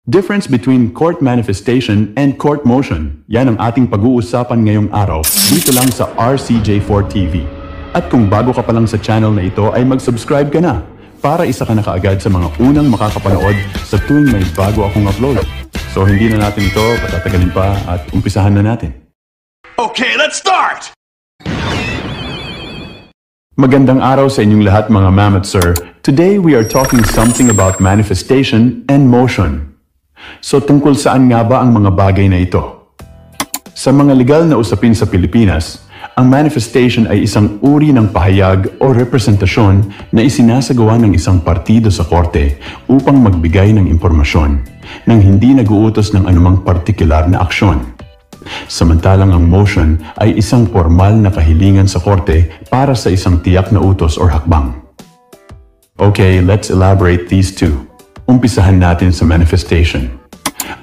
Difference between court manifestation and court motion. Yan ang ating pag-uusapan ngayong araw dito lang sa RCJ4 TV. At kung bago ka pa lang sa channel na ito ay mag-subscribe ka na para isa ka na kaagad sa mga unang makakapanood sa tuwing may bago akong upload. So hindi na natin ito patatagalin pa at umpisahan na natin. Okay, let's start! Magandang araw sa inyong lahat mga ma'am at sir. Today we are talking something about manifestation and motion. So tungkol saan nga ba ang mga bagay na ito? Sa mga legal na usapin sa Pilipinas, ang manifestation ay isang uri ng pahayag o representasyon na isinasagawa ng isang partido sa korte upang magbigay ng impormasyon nang hindi nag-uutos ng anumang partikular na aksyon. Samantalang ang motion ay isang formal na kahilingan sa korte para sa isang tiyak na utos o hakbang. Okay, let's elaborate these two. Umpisahan natin sa manifestation.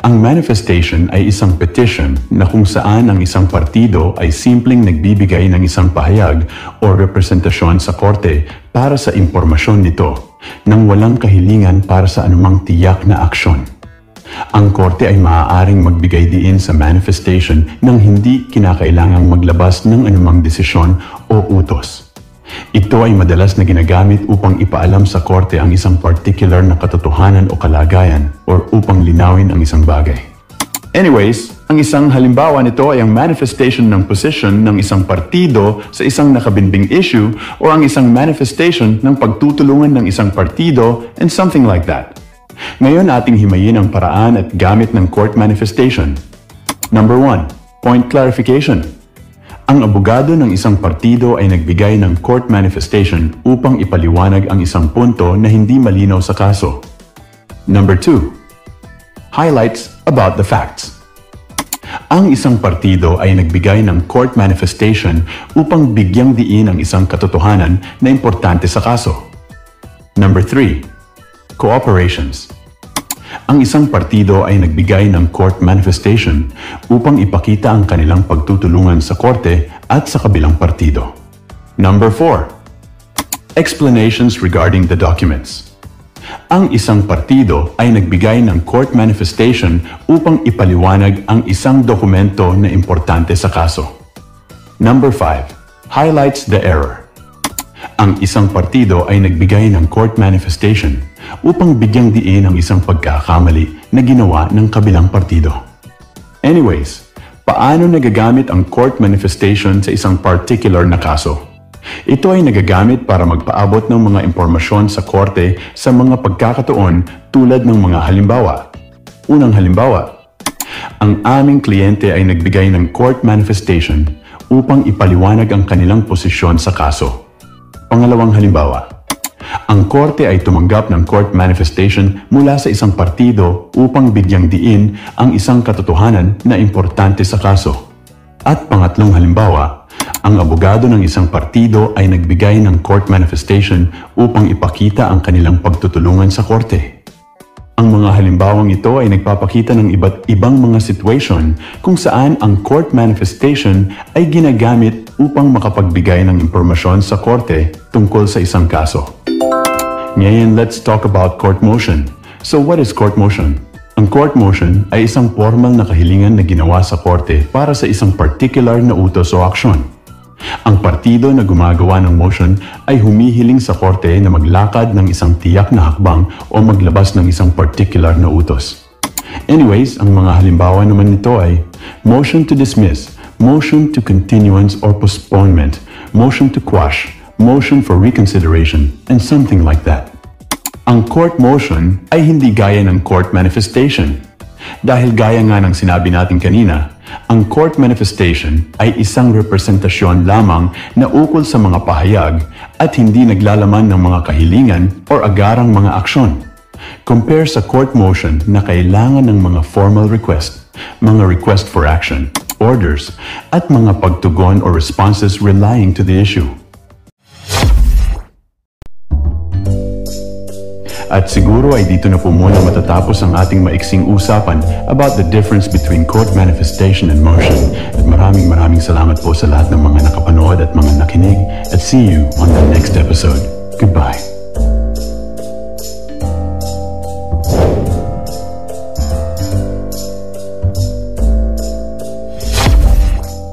Ang manifestation ay isang petition na kung saan ang isang partido ay simpleng nagbibigay ng isang pahayag o representasyon sa korte para sa impormasyon nito nang walang kahilingan para sa anumang tiyak na aksyon. Ang korte ay maaaring magbigay diin sa manifestation nang hindi kinakailangang maglabas ng anumang desisyon o utos. Ito ay madalas na ginagamit upang ipaalam sa korte ang isang particular na katotohanan o kalagayan or upang linawin ang isang bagay. Anyways, ang isang halimbawa nito ay ang manifestation ng position ng isang partido sa isang nakabinbing issue o ang isang manifestation ng pagtutulungan ng isang partido and something like that. Ngayon ating himayin ang paraan at gamit ng court manifestation. Number 1. Point clarification. Ang abogado ng isang partido ay nagbigay ng court manifestation upang ipaliwanag ang isang punto na hindi malinaw sa kaso. Number 2. Highlights about the facts. Ang isang partido ay nagbigay ng court manifestation upang bigyang diin ang isang katotohanan na importante sa kaso. Number 3. Cooperations. Ang isang partido ay nagbigay ng court manifestation upang ipakita ang kanilang pagtutulungan sa korte at sa kabilang partido. Number 4. Explanations regarding the documents. Ang isang partido ay nagbigay ng court manifestation upang ipaliwanag ang isang dokumento na importante sa kaso. Number 5. Highlights the error. Ang isang partido ay nagbigay ng court manifestation upang bigyang diin ang isang pagkakamali na ginawa ng kabilang partido. Anyways, paano nagagamit ang court manifestation sa isang particular na kaso? Ito ay nagagamit para magpaabot ng mga impormasyon sa korte sa mga pagkakataon tulad ng mga halimbawa. Unang halimbawa, ang aming kliyente ay nagbigay ng court manifestation upang ipaliwanag ang kanilang posisyon sa kaso. Pangalawang halimbawa, ang korte ay tumanggap ng court manifestation mula sa isang partido upang bigyang diin ang isang katotohanan na importante sa kaso. At pangatlong halimbawa, ang abogado ng isang partido ay nagbigay ng court manifestation upang ipakita ang kanilang pagtutulungan sa korte. Ang mga halimbawang ito ay nagpapakita ng iba't ibang mga situation kung saan ang court manifestation ay ginagamit upang makapagbigay ng impormasyon sa korte tungkol sa isang kaso. Ngayon, let's talk about court motion. So what is court motion? Ang court motion ay isang formal na kahilingan na ginawa sa korte para sa isang particular na utos o aksyon. Ang partido na gumagawa ng motion ay humihiling sa korte na maglakad ng isang tiyak na hakbang o maglabas ng isang particular na utos. Anyways, ang mga halimbawa naman nito ay motion to dismiss, motion to continuance or postponement, motion to quash, motion for reconsideration, and something like that. Ang court motion ay hindi gaya ng court manifestation. Dahil gaya nga ng sinabi natin kanina, ang court manifestation ay isang representasyon lamang na ukol sa mga pahayag at hindi naglalaman ng mga kahilingan o agarang mga aksyon. Compare sa court motion na kailangan ng mga formal request, mga request for action, orders, at mga pagtugon o responses relying to the issue. At siguro ay dito na po muna matatapos ang ating maiksing usapan about the difference between court manifestation and motion. At maraming salamat po sa lahat ng mga nakapanood at mga nakinig. At see you on the next episode. Goodbye.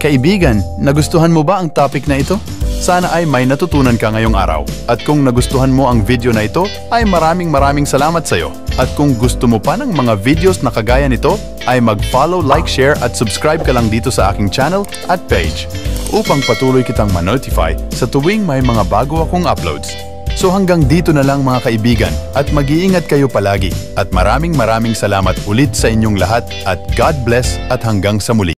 Kaibigan, nagustuhan mo ba ang topic na ito? Sana ay may natutunan ka ngayong araw. At kung nagustuhan mo ang video na ito, ay maraming salamat sa iyo. At kung gusto mo pa ng mga videos na kagaya nito, ay mag-follow, like, share at subscribe ka lang dito sa aking channel at page upang patuloy kitang ma-notify sa tuwing may mga bago akong uploads. So hanggang dito na lang mga kaibigan at mag-iingat kayo palagi at maraming salamat ulit sa inyong lahat at God bless at hanggang sa muli.